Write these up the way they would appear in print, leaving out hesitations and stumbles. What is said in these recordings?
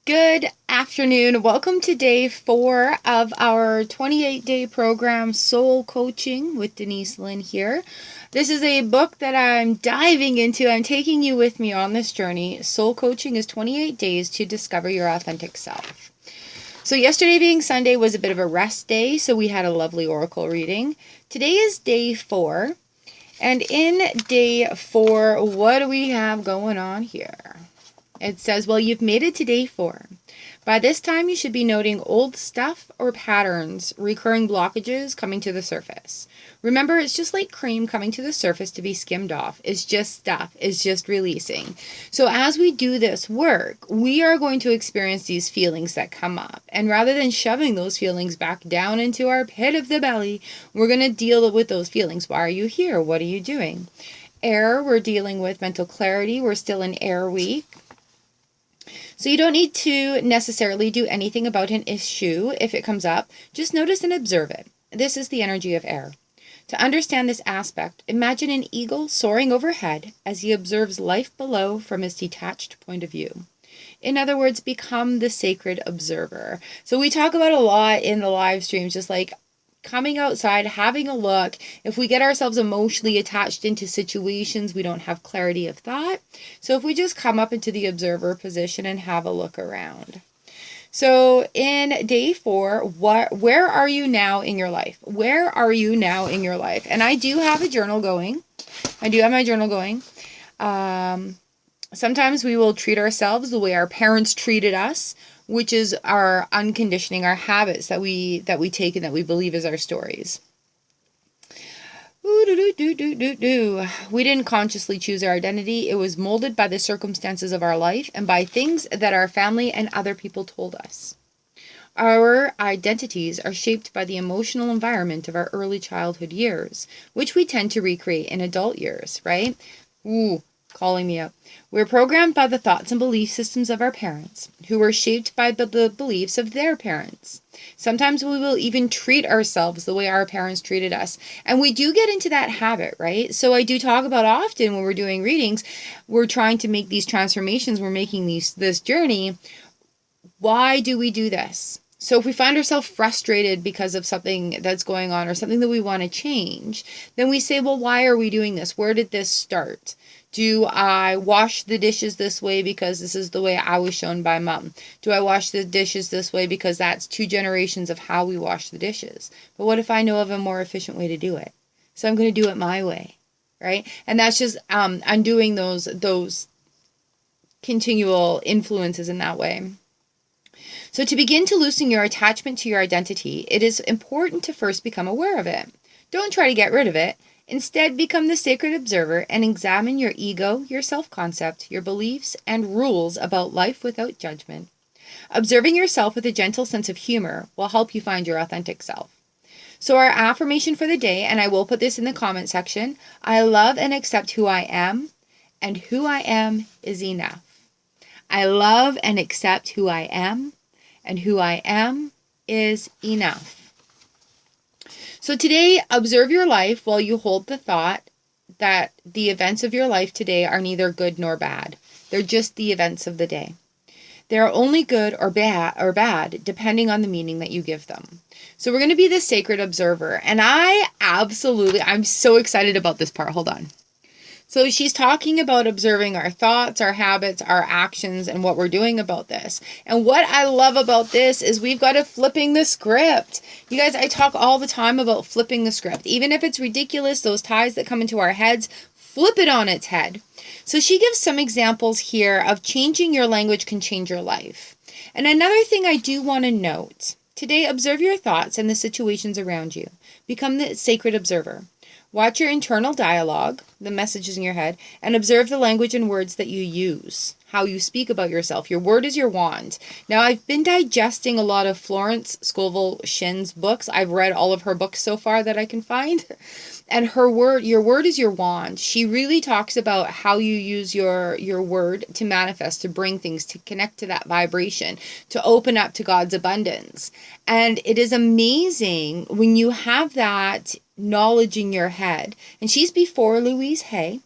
Good afternoon. Welcome to day 4 of our 28-day program, Soul Coaching with Denise Lynn here. This is a book that I'm diving into. I'm taking you with me on this journey. Soul Coaching is 28 days to discover your authentic self. So yesterday being Sunday was a bit of a rest day, so we had a lovely oracle reading. Today is day 4. And in day 4, what do we have going on here? It says, well, you've made it to day 4. By this time, you should be noting old stuff or patterns, recurring blockages coming to the surface. Remember, it's just like cream coming to the surface to be skimmed off. It's just stuff. It's just releasing. So as we do this work, we are going to experience these feelings that come up. And rather than shoving those feelings back down into our pit of the belly, we're going to deal with those feelings. Why are you here? What are you doing? Air, we're dealing with mental clarity. We're still in air week. So you don't need to necessarily do anything about an issue if it comes up. Just notice and observe it. This is the energy of air. To understand this aspect, imagine an eagle soaring overhead as he observes life below from his detached point of view. In other words, become the sacred observer. So we talk about a lot in the live streams, just like coming outside, having a look. If we get ourselves emotionally attached into situations, we don't have clarity of thought. So if we just come up into the observer position and have a look around. So in day 4, where are you now in your life? Where are you now in your life? And I do have a journal going. I do have my journal going. Sometimes we will treat ourselves the way our parents treated us, which is our unconditioning, our habits that we take and that we believe is our stories. We didn't consciously choose our identity. It was molded by the circumstances of our life and by things that our family and other people told us. Our identities are shaped by the emotional environment of our early childhood years, which we tend to recreate in adult years, right? Calling me up. We're programmed by the thoughts and belief systems of our parents, who were shaped by the beliefs of their parents. Sometimes we will even treat ourselves the way our parents treated us. And we do get into that habit, right? So I do talk about often when we're doing readings, we're trying to make these transformations, we're making this journey. Why do we do this? So if we find ourselves frustrated because of something that's going on or something that we want to change, then we say, well, why are we doing this? Where did this start? Do I wash the dishes this way because this is the way I was shown by mom? Do I wash the dishes this way because that's 2 generations of how we wash the dishes? But what if I know of a more efficient way to do it? So I'm going to do it my way, right? And that's just undoing those continual influences in that way. So to begin to loosen your attachment to your identity, it is important to first become aware of it. Don't try to get rid of it. Instead, become the sacred observer and examine your ego, your self-concept, your beliefs, and rules about life without judgment. Observing yourself with a gentle sense of humor will help you find your authentic self. So our affirmation for the day, and I will put this in the comment section, I love and accept who I am, and who I am is enough. I love and accept who I am, and who I am is enough. So today, observe your life while you hold the thought that the events of your life today are neither good nor bad. They're just the events of the day. They're only good or bad depending on the meaning that you give them. So we're going to be the sacred observer. And I'm so excited about this part. Hold on. So she's talking about observing our thoughts, our habits, our actions, and what we're doing about this. And what I love about this is we've got a flipping the script. You guys, I talk all the time about flipping the script. Even if it's ridiculous, those ties that come into our heads, flip it on its head. So she gives some examples here of changing your language can change your life. And another thing I do want to note, today observe your thoughts and the situations around you. Become the sacred observer. Watch your internal dialogue, the messages in your head, and observe the language and words that you use, how you speak about yourself. Your word is your wand. Now, I've been digesting a lot of Florence Scovel Shinn's books. I've read all of her books so far that I can find. And your word is your wand. She really talks about how you use your word to manifest, to bring things, to connect to that vibration, to open up to God's abundance. And it is amazing when you have that knowledge in your head. And she's before Louise Hay.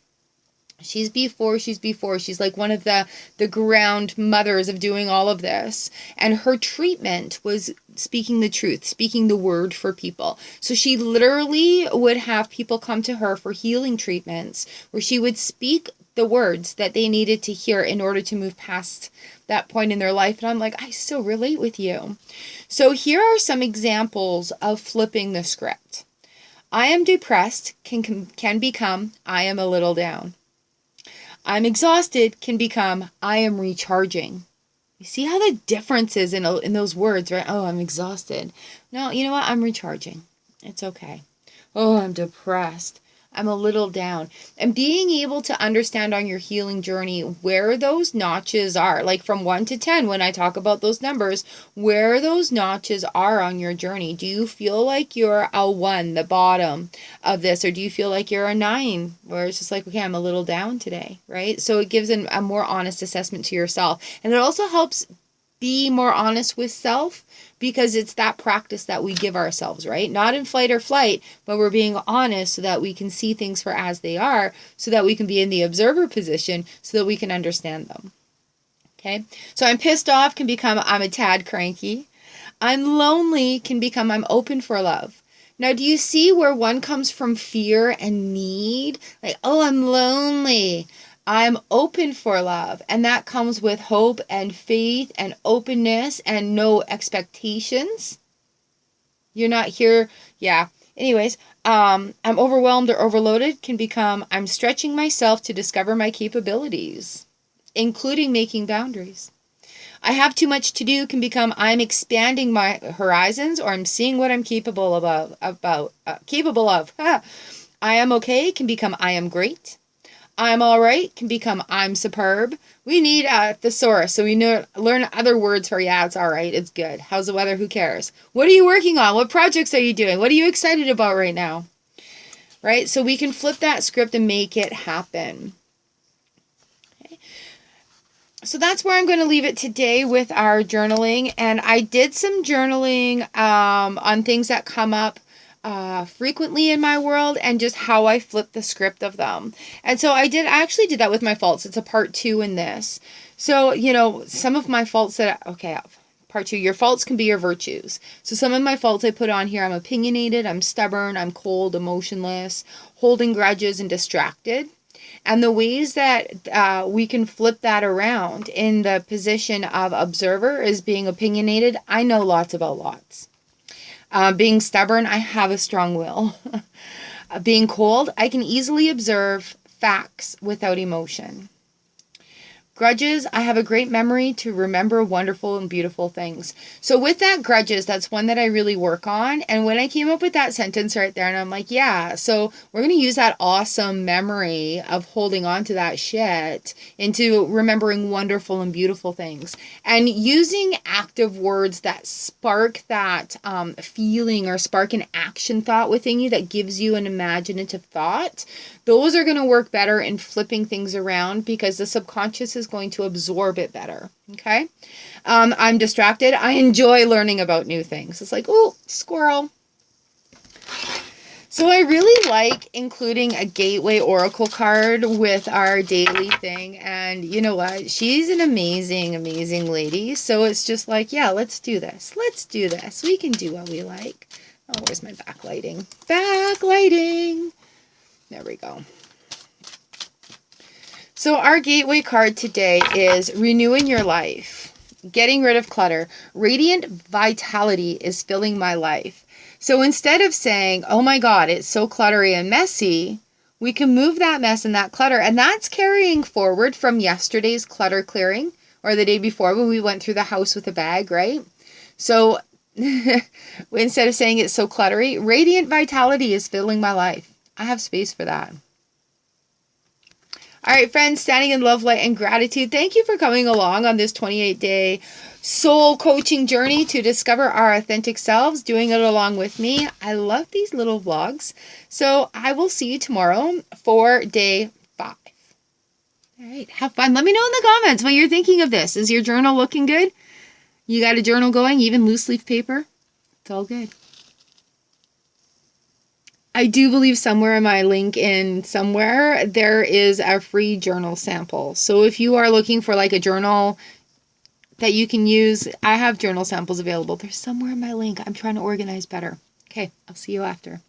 She's before, she's before. She's like one of the ground mothers of doing all of this. And her treatment was speaking the truth, speaking the word for people. So she literally would have people come to her for healing treatments where she would speak the words that they needed to hear in order to move past that point in their life. And I'm like, I still relate with you. So here are some examples of flipping the script. I am depressed can become I am a little down. I'm exhausted can become I am recharging. You see how the difference is in those words, right? Oh, I'm exhausted. No, you know what? I'm recharging. It's okay. Oh, I'm depressed. I'm a little down. And being able to understand on your healing journey where those notches are, like from 1 to 10, when I talk about those numbers, where those notches are on your journey. Do you feel like you're a 1, the bottom of this, or do you feel like you're a 9, where it's just like, okay, I'm a little down today, right? So it gives a more honest assessment to yourself. And it also helps be more honest with self, because it's that practice that we give ourselves, right? Not in flight or flight, but we're being honest so that we can see things for as they are, so that we can be in the observer position, so that we can understand them. Okay? So I'm pissed off can become I'm a tad cranky. I'm lonely can become I'm open for love. Now, do you see where one comes from fear and need? Like, oh, I'm lonely. I'm open for love. And that comes with hope and faith and openness and no expectations. You're not here. Yeah. Anyways, I'm overwhelmed or overloaded can become I'm stretching myself to discover my capabilities, including making boundaries. I have too much to do can become I'm expanding my horizons, or I'm seeing what I'm capable of. I am okay can become I am great. I'm all right can become I'm superb. We need a thesaurus, so we learn other words for yeah, it's all right, it's good. How's the weather? Who cares? What are you working on? What projects are you doing? What are you excited about right now? Right? So we can flip that script and make it happen. Okay. So that's where I'm going to leave it today with our journaling. And I did some journaling on things that come up frequently in my world, and just how I flip the script of them. And so I actually did that with my faults. It's a part 2 in this. So, some of my faults part 2, your faults can be your virtues. So some of my faults I put on here: I'm opinionated, I'm stubborn, I'm cold, emotionless, holding grudges, and distracted. And the ways that we can flip that around in the position of observer is being opinionated. I know lots about lots. Being stubborn, I have a strong will. Being cold, I can easily observe facts without emotion. Grudges, I have a great memory to remember wonderful and beautiful things. So with that grudges, that's one that I really work on. And when I came up with that sentence right there, and I'm like, yeah, so we're going to use that awesome memory of holding on to that shit into remembering wonderful and beautiful things. And using active words that spark that feeling, or spark an action thought within you that gives you an imaginative thought. Those are going to work better in flipping things around, because the subconscious is going to absorb it better. Okay. I'm distracted. I enjoy learning about new things. It's like, oh, squirrel. So I really like including a gateway oracle card with our daily thing. And you know what? She's an amazing, amazing lady. So it's just like, yeah, let's do this. Let's do this. We can do what we like. Oh, where's my backlighting? Backlighting. There we go. So our gateway card today is renewing your life, getting rid of clutter. Radiant vitality is filling my life. So instead of saying, oh my God, it's so cluttery and messy, we can move that mess and that clutter. And that's carrying forward from yesterday's clutter clearing, or the day before when we went through the house with a bag, right? So instead of saying it's so cluttery, radiant vitality is filling my life. I have space for that. All right, friends, standing in love, light, and gratitude. Thank you for coming along on this 28-day soul coaching journey to discover our authentic selves, doing it along with me. I love these little vlogs. So I will see you tomorrow for day 5. All right, have fun. Let me know in the comments what you're thinking of this. Is your journal looking good? You got a journal going, even loose leaf paper? It's all good. I do believe somewhere in my link in somewhere there is a free journal sample. So if you are looking for like a journal that you can use, I have journal samples available. There's somewhere in my link. I'm trying to organize better. Okay, I'll see you after.